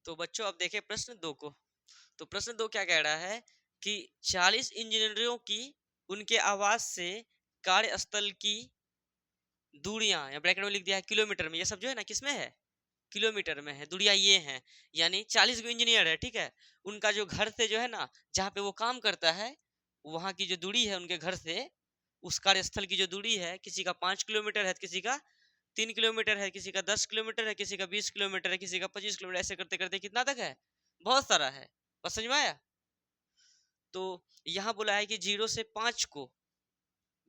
तो बच्चों अब देखें प्रश्न 2 को। तो प्रश्न 2 क्या कह रहा है कि 40 इंजीनियरों की उनके आवास से कार्यस्थल की दूरियां, या ब्रैकेट में लिख दिया है किलोमीटर में, ये सब जो है ना किसमें है, किलोमीटर में है, दूरियां ये हैं। यानी 40 गो इंजीनियर है, ठीक है, उनका जो घर से जो है ना जहाँ पे वो काम करता है, वहां की जो दूरी है उनके घर से उस कार्यस्थल की जो दूरी है, किसी का 5 किलोमीटर है, किसी का 3 किलोमीटर है, किसी का 10 किलोमीटर है, किसी का 20 किलोमीटर है, किसी का 25 किलोमीटर, ऐसे करते करते कितना तक है, बहुत सारा है। बस समझ में आया। तो यहाँ बोला है कि 0 से 5 को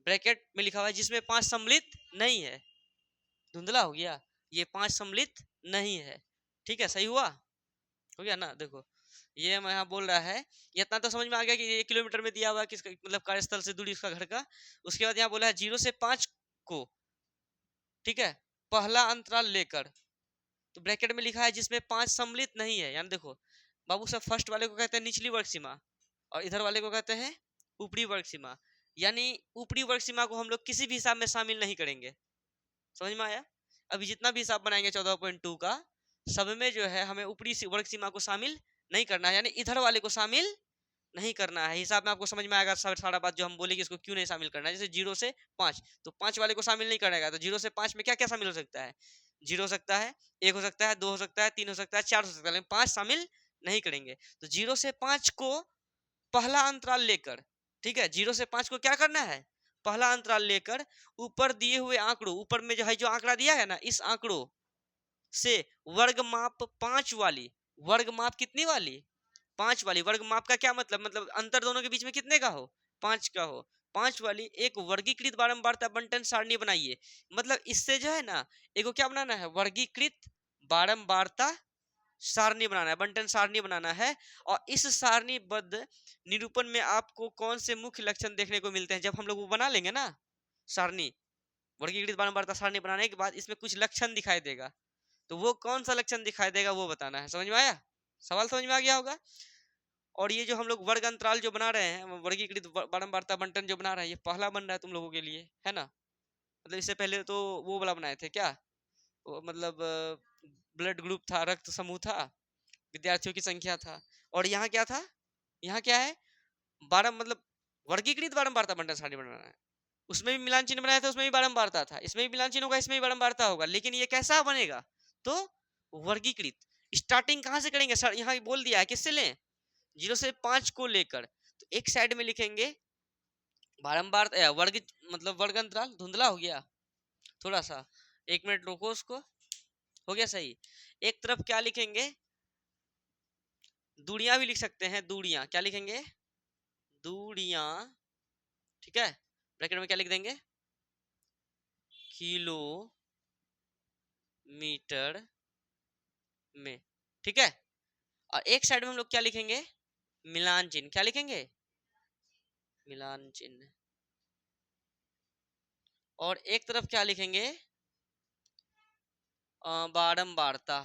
ब्रैकेट में लिखा हुआ है जिसमें 5 सम्मिलित नहीं है। धुंधला हो गया, ये 5 सम्मिलित नहीं है, ठीक है, सही हुआ, हो गया ना। देखो ये मैं यहाँ बोल रहा है, ये इतना तो समझ में आ गया कि ये किलोमीटर में दिया हुआ है किसका, मतलब कार्यस्थल से दूरी उसका घर का। उसके बाद यहाँ बोला है 0 से 5 को, ठीक है, पहला अंतराल लेकर, तो ब्रैकेट में लिखा है जिसमें 5 सम्मिलित नहीं है। यानी देखो बाबू साहब, फर्स्ट वाले को कहते हैं निचली वर्ग सीमा और इधर वाले को कहते हैं ऊपरी वर्ग सीमा। यानी ऊपरी वर्ग सीमा को हम लोग किसी भी हिसाब में शामिल नहीं करेंगे, समझ में आया। अभी जितना भी हिसाब बनाएंगे 14.2 का, सब में जो है हमें ऊपरी वर्ग सीमा को शामिल नहीं करना है, यानी इधर वाले को शामिल नहीं करना है। हिसाब में आपको समझ में आएगा सारा बात जो हम बोलेंगे इसको क्यों नहीं शामिल करना है। जैसे 0 से 5, तो 5 वाले को शामिल नहीं करेगा, तो 0 से 5 में क्या क्या शामिल हो सकता है, 0 हो सकता है, 1 हो सकता है, 2 हो सकता है, 3 हो सकता है, 4 हो सकता है, लेकिन 5 शामिल नहीं करेंगे। तो 0 से 5 को पहला अंतराल लेकर, ठीक है, 0 से 5 को क्या करना है, पहला अंतराल लेकर ऊपर दिए हुए आंकड़ों, ऊपर में जो है जो आंकड़ा दिया है ना, इस आंकड़ों से वर्ग माप 5 वाली, वर्ग माप कितनी वाली, 5 वाली, वर्ग माप का क्या मतलब अंतर दोनों के बीच में कितने का हो, 5 का हो, 5 वाली एक वर्गीकृत बारंबारता बंटन सारणी बनाइए। मतलब इससे जो है ना एक क्या बनाना है, वर्गीकृत बारंबारता सारणी बनाना है, बंटन सारणी बनाना है। और इस सारणीबद्ध निरूपण में आपको कौन से मुख्य लक्षण देखने को मिलते हैं, जब हम लोग वो बना लेंगे ना सारणी, वर्गीकृत बारंबारता सारणी बनाने के बाद इसमें कुछ लक्षण दिखाई देगा, तो वो कौन सा लक्षण दिखाई देगा वो बताना है। समझ में आया, सवाल समझ में आ गया होगा। और ये जो हम लोग वर्ग अंतराल जो बना रहे हैं, वर्गीकृत बारंबारता बंटन जो बना रहे हैं, ये पहला बन रहा है तुम लोगों के लिए, है ना। मतलब इससे पहले तो वो वाला बनाए थे क्या, वो मतलब ब्लड ग्रुप था, रक्त समूह था, विद्यार्थियों की संख्या था। और यहाँ क्या था, यहाँ क्या है, बारह मतलब वर्गीकृत बारंबारता बंटन सारणी बनाना है। उसमें भी मिलान चिन्ह बनाया था, उसमें भी बारंबारता था, इसमें भी मिलान चिन्ह होगा, इसमें भी बारंबारता होगा, लेकिन ये कैसा बनेगा, तो वर्गीकृत। स्टार्टिंग कहाँ से करेंगे सर, यहाँ बोल दिया है किससे लें, 0 से 5 को लेकर। तो एक साइड में लिखेंगे बारंबार वर्ग, मतलब वर्ग अंतराल, धुंधला हो गया थोड़ा सा, 1 मिनट रोको उसको, हो गया सही। एक तरफ क्या लिखेंगे, दूरियां भी लिख सकते हैं, दूरियां क्या लिखेंगे, दूरियां, ठीक है, ब्रैकेट में क्या लिख देंगे, किलोमीटर में, ठीक है। और एक साइड में हम लोग क्या लिखेंगे, मिलान चिन्ह, क्या लिखेंगे, मिलान चिन्ह। और एक तरफ क्या लिखेंगे, बारंबारता,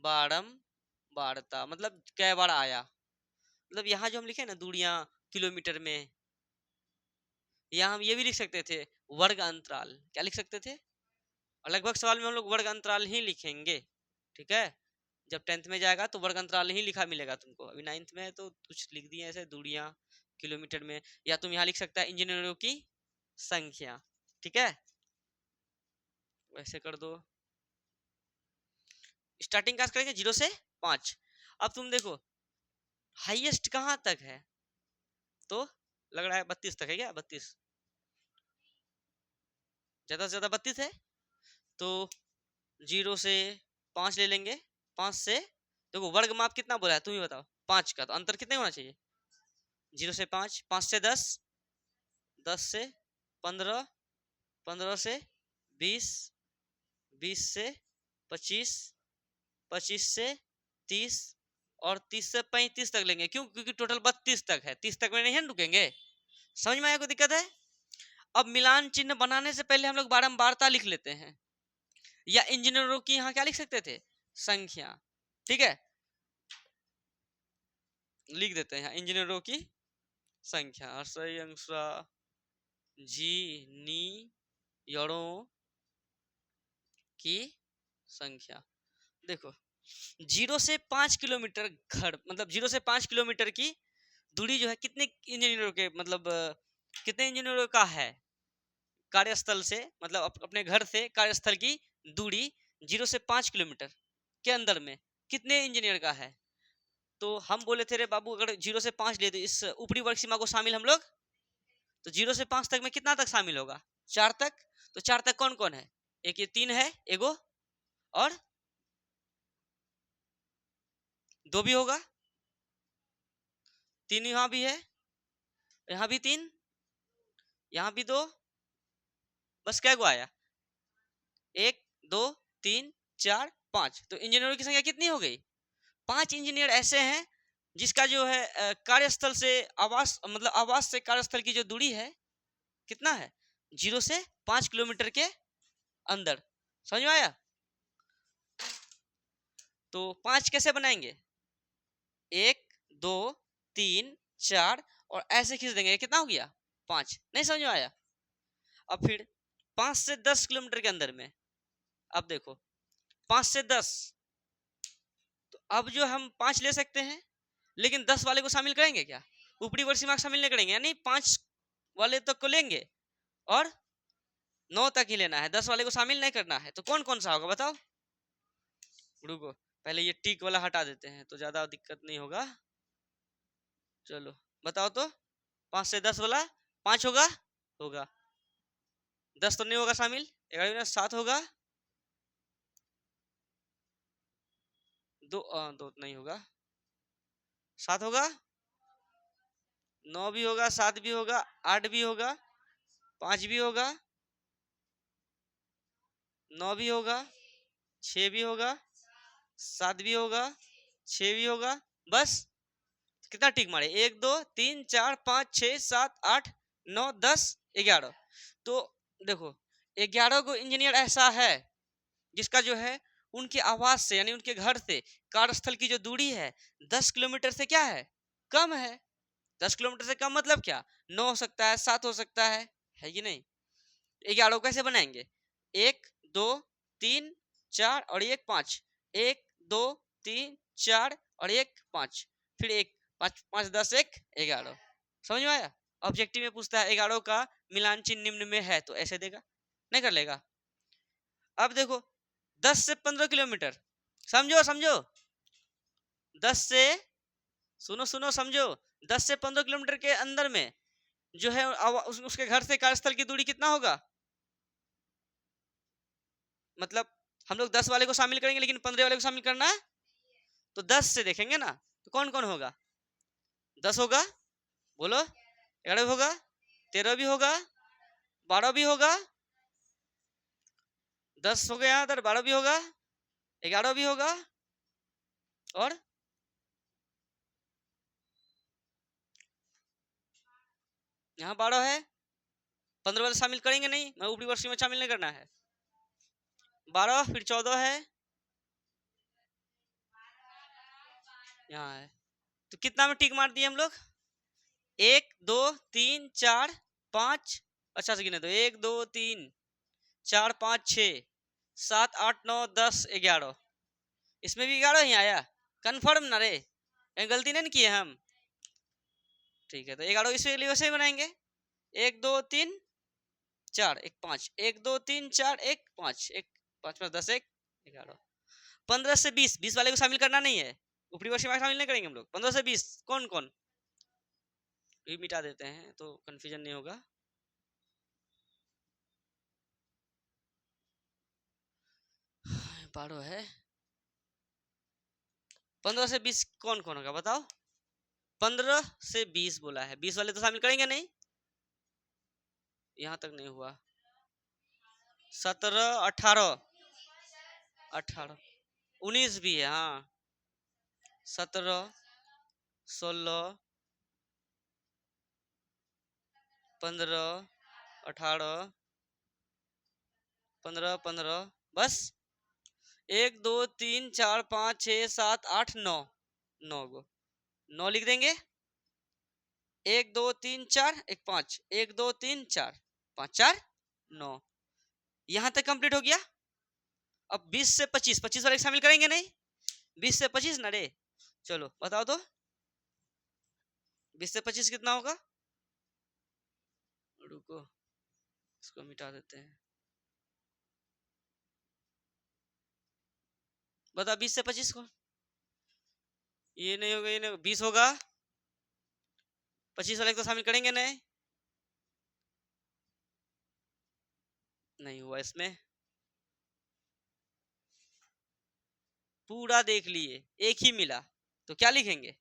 बारंबारता मतलब कै बार आया। मतलब यहाँ जो हम लिखे ना दूरियां किलोमीटर में, यहाँ हम ये भी लिख सकते थे वर्ग अंतराल, क्या लिख सकते थे, और लगभग सवाल में हम लोग वर्ग अंतराल ही लिखेंगे, ठीक है। जब 10th में जाएगा तो वर्ग अंतराल ही लिखा मिलेगा तुमको, अभी 9th में है तो कुछ लिख दिए ऐसे दूरियां किलोमीटर में। या तुम यहाँ लिख सकता है इंजीनियरों की संख्या, ठीक है, वैसे कर दो। स्टार्टिंग कहाँ से करेंगे, 0 से 5। अब तुम देखो हाईएस्ट कहाँ तक है, तो लग रहा है 32 तक है, क्या 32, ज्यादा से ज्यादा 32 है। तो 0 से 5 ले लेंगे, 5 से देखो वर्ग माप कितना बोला है तुम ही बताओ, 5 का, तो अंतर कितने होना चाहिए, 0 से 5, 5 से 10, 10 से 15, 15 से 20, 20 से 25, 25 से 30, और 30 से 35 तक लेंगे, क्यों, क्योंकि टोटल 32 तक है, 30 तक में नहीं रुकेंगे। समझ में आया, कोई दिक्कत है। अब मिलान चिन्ह बनाने से पहले हम लोग बारंबारता लिख लेते हैं, या इंजीनियरों की यहाँ क्या लिख सकते थे, संख्या, ठीक है, लिख देते हैं इंजीनियरों की संख्या, इंजीनियरों की संख्या। देखो 0 से 5 किलोमीटर घर, मतलब 0 से 5 किलोमीटर की दूरी जो है कितने इंजीनियरों के, मतलब कितने इंजीनियरों का है कार्यस्थल से, मतलब अपने घर से कार्यस्थल की दूरी 0 से 5 किलोमीटर के अंदर में कितने इंजीनियर का है। तो हम बोले थे रे बाबू, अगर 0 से 5 ले तो इस ऊपरी वर्ग सीमा को शामिल हम लोग, तो 0 से 5 तक में कितना तक शामिल होगा, 4 तक। तो 4 तक कौन कौन है, एक ये 3 है एगो, और 2 भी होगा, 3 यहाँ भी है, यहाँ भी 3, यहाँ भी 2, बस क्या गो आया, 1 2 3 4 5। तो इंजीनियरों की संख्या कितनी हो गई, 5 इंजीनियर ऐसे हैं जिसका जो है कार्यस्थल से आवास, मतलब आवास से कार्यस्थल की जो दूरी है कितना है, 0 से 5 किलोमीटर के अंदर। समझ में आया। तो 5 कैसे बनाएंगे, 1 2 3 4 और ऐसे खींच देंगे, कितना हो गया 5। नहीं समझ में आया। अब फिर 5 से 10 किलोमीटर के अंदर में, अब देखो 5 से 10, तो अब जो हम 5 ले सकते हैं, लेकिन 10 वाले को शामिल करेंगे क्या, ऊपरी वर्ग सीमा शामिल नहीं करेंगे, यानी 5 वाले तक को लेंगे और 9 तक ही लेना है, 10 वाले को शामिल नहीं करना है। तो कौन कौन सा होगा बताओ, रुको पहले ये टिक वाला हटा देते हैं तो ज्यादा दिक्कत नहीं होगा। चलो बताओ तो, 5 से 10 वाला 5 होगा, होगा 10 तो नहीं होगा शामिल, 11 में 7 होगा, 2 2 नहीं होगा, 7 होगा, 9 भी होगा, 7 भी होगा, 8 भी होगा, 5 भी होगा, 9 भी होगा, 6 भी होगा, 7 भी होगा, 6 भी होगा, बस कितना टिक मारे, 1 2 3 4 5 6 7 8 9 10 11। तो देखो 11 को इंजीनियर ऐसा है जिसका जो है उनके आवास से, यानी उनके घर से कार्यस्थल की जो दूरी है 10 किलोमीटर से क्या है, कम है। 10 किलोमीटर से कम मतलब क्या, 9 हो सकता है, 7 हो सकता है कि नहीं। 11 को कैसे बनाएंगे, 1 2 3 4 और 1 5, 1 2 3 4 और 1 5, फिर 1 5 5 10 1 11। समझ में आया। ऑब्जेक्टिव में पूछता है 11 का मिलान चिन्ह निम्न में है, तो ऐसे देगा, नहीं कर लेगा। अब देखो 10 से 15 किलोमीटर, समझो समझो, 10 से, सुनो सुनो समझो, 10 से 15 किलोमीटर के अंदर में जो है उसके घर से कार्यस्थल की दूरी कितना होगा, मतलब हम लोग 10 वाले को शामिल करेंगे लेकिन 15 वाले को शामिल करना है, तो 10 से देखेंगे ना, तो कौन कौन होगा, 10 होगा, बोलो, 11 भी होगा, 13 भी होगा, 12 भी होगा, 10 हो गया, इधर 12 भी होगा, 11 भी होगा, और यहाँ 12 है, 15 वाले शामिल करेंगे नहीं, मैं ऊपरी वर्ग में शामिल नहीं करना है, 12 फिर 14 है, यहाँ है। तो कितना में टिक मार दिए हम लोग, 1 2 3 4 5, अच्छा से गिने दो, 1 2 3 4 5 6 7 8 9 10 11, इसमें भी 11 ही आया, कंफर्म ना रे, कहीं गलती नहीं किए हम। ठीक है, तो 11 इसे वैसे ही बनाएंगे, 1 2 3 4 1 5, 1 2 3 4 1 5 1 5 5 10 1 11। 15 से 20, 20 वाले को शामिल करना नहीं है, ऊपरी वर्ग सीमा शामिल नहीं करेंगे हम लोग। 15 से 20 कौन कौन, ये मिटा देते हैं तो कंफ्यूजन नहीं होगा। पारो है, 15 से 20 कौन कौन होगा बताओ, 15 से 20 बोला है, 20 वाले तो शामिल करेंगे नहीं, यहाँ तक नहीं हुआ, 17 18 18 19 भी है, हाँ 17 16 15 18 15 15, बस 1 2 3 4 5 6 7 8 9, 9 गो, 9 लिख देंगे, 1 2 3 4 1 5 1 2 3 4 5 4 9, यहाँ तक कंप्लीट हो गया। अब 20 से 25, 25 वाले शामिल करेंगे नहीं, 20 से 25 ना रे, चलो बताओ तो 20 से 25 कितना होगा, रुको इसको मिटा देते हैं, बताओ 20 से 25 को, ये नहीं होगा, ये नहीं 20 होगा, 25 वाले को शामिल करेंगे नहीं, नहीं हुआ इसमें, पूरा देख लिए एक ही मिला, तो क्या लिखेंगे,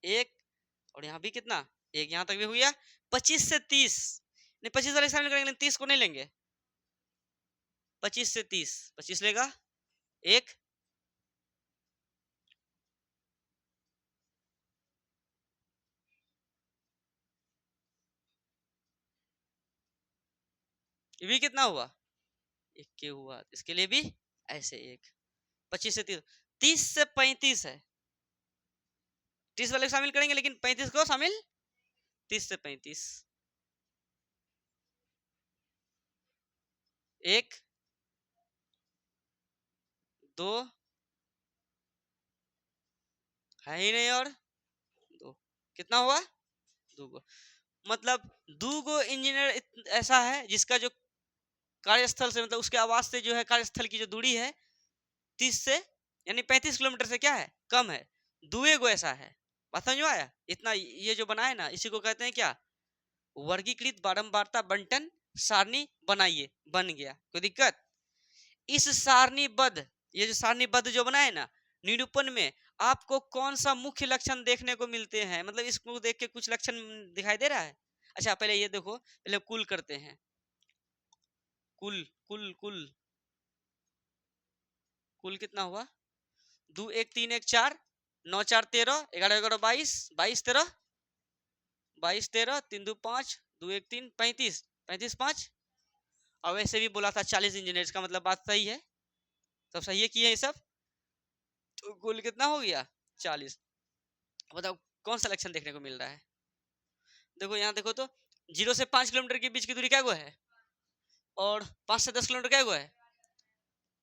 एक, और यहाँ भी कितना, एक, यहाँ तक भी हो गया, 25 से 30, नहीं 25 वाले शामिल करेंगे, 30 को नहीं लेंगे, 25 से 30, 25 लेगा, एक, ये भी कितना हुआ, एक के हुआ, इसके लिए भी ऐसे एक, 25 से 30, 30 से 35 है, 30 वाले शामिल करेंगे लेकिन 35 को शामिल, 30 से 35, एक, दो, है ही नहीं, और दो, कितना हुआ, दो गो, मतलब दो गो इंजीनियर ऐसा है जिसका जो कार्यस्थल से, मतलब उसके आवास से जो है कार्यस्थल की जो दूरी है 30 से यानी 35 किलोमीटर से क्या है, कम है, दुए गो ऐसा है, बात समझ में आया, इतना ये जो बनाए ना इसी को कहते हैं क्या, वर्गीकृत बारंबारता बंटन सारणी बनाइए, बन गया, कोई दिक्कत, इस सारणीबद्ध, ये जो सारणीबद्ध जो बनाए ना, निरूपण में आपको कौन सा मुख्य लक्षण देखने को मिलते हैं, मतलब इसको देख के कुछ लक्षण दिखाई दे रहा है, अच्छा पहले ये देखो, पहले कुल करते हैं, कुल कुल कुल कुल कितना हुआ, 2 1 3 1 4, 9 4 13, 11 11 22, 22 13, 22 13, 3 2 5, 2 1 3, 35, 35 5, और वैसे भी बोला था 40 इंजीनियर्स का, मतलब बात सही है, सब सही है किए ये सब, तो कुल कितना हो गया 40, बताओ कौन सा लक्षण देखने को मिल रहा है, देखो यहाँ देखो तो 0 से 5 किलोमीटर के बीच की दूरी क्या गो है, और 5 से 10 किलोमीटर क्या गो है,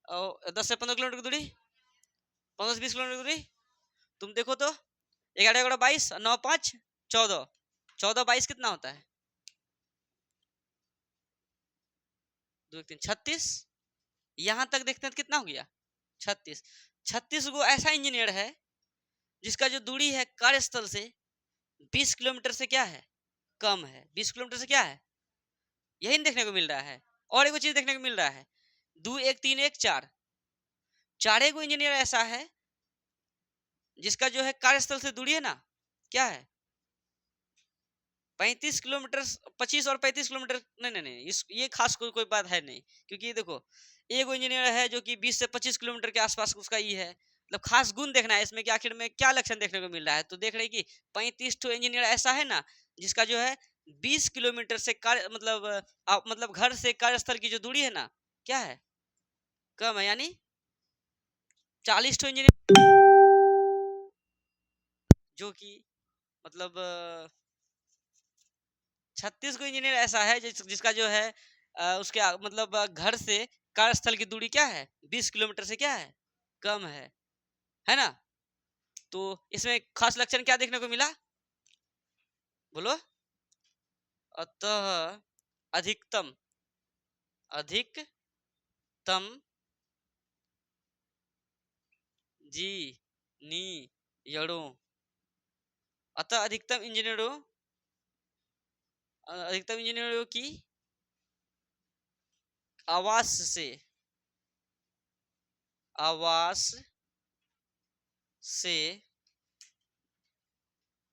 और 10 से 15 किलोमीटर की दूरी, 15 से 20 किलोमीटर की दूरी, तुम देखो तो 11 11 22, 9 5 14, 14 22 कितना होता है, 2 1 3 36, यहाँ तक देखते हैं तो कितना हो गया 36, 36 गो ऐसा इंजीनियर है जिसका जो दूरी है कार्यस्थल से 20 किलोमीटर से क्या है, कम है, 20 किलोमीटर से क्या है, यही देखने को मिल रहा है, और एक चीज देखने को मिल रहा है, 2 1 3 1 4, चारे को इंजीनियर ऐसा है जिसका जो है कार्यस्थल से दूरी है ना क्या है 35 किलोमीटर, 25 और 35 किलोमीटर, नहीं नहीं नहीं, ये खास कोई बात है नहीं, क्योंकि देखो एक इंजीनियर है जो कि 20 से 25 किलोमीटर के आसपास उसका ही है, मतलब खास गुण देखना है इसमें कि आखिर में क्या लक्षण देखने को मिल रहा है, तो देख रहे कि 35 तो इंजीनियर ऐसा है ना जिसका जो है 20 किलोमीटर से कार्य मतलब घर से कार्यस्थल की जो दूरी है ना क्या है, कम है, यानी 40 तो इंजीनियर जो कि मतलब 36 को इंजीनियर ऐसा है जिसका जो है उसके मतलब घर से कार्यस्थल की दूरी क्या है 20 किलोमीटर से क्या है, कम है ना, तो इसमें खास लक्षण क्या देखने को मिला, बोलो, अतः अधिकतम अधिकतम जी नी यड़ों, अतः अधिकतम इंजीनियरों की आवास से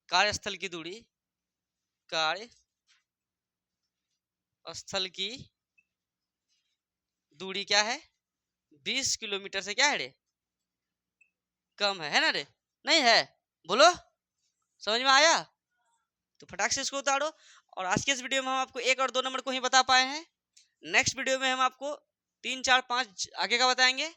कार्यस्थल की दूरी, कार्यस्थल की दूरी क्या है 20 किलोमीटर से क्या है रे, कम है ना रे, नहीं है, बोलो समझ में आया, तो फटाक से इसको उतारो, और आज के इस वीडियो में हम आपको 1 और 2 नंबर को ही बता पाए हैं, नेक्स्ट वीडियो में हम आपको 3 4 5 आगे का बताएंगे,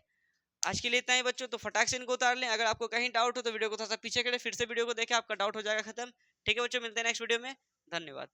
आज के लिए इतना ही बच्चों, तो फटाक से इनको उतार लें, अगर आपको कहीं डाउट हो तो वीडियो को थोड़ा सा पीछे करें, फिर से वीडियो को देखें, आपका डाउट हो जाएगा खत्म, ठीक है बच्चों, मिलते हैं नेक्स्ट वीडियो में, धन्यवाद।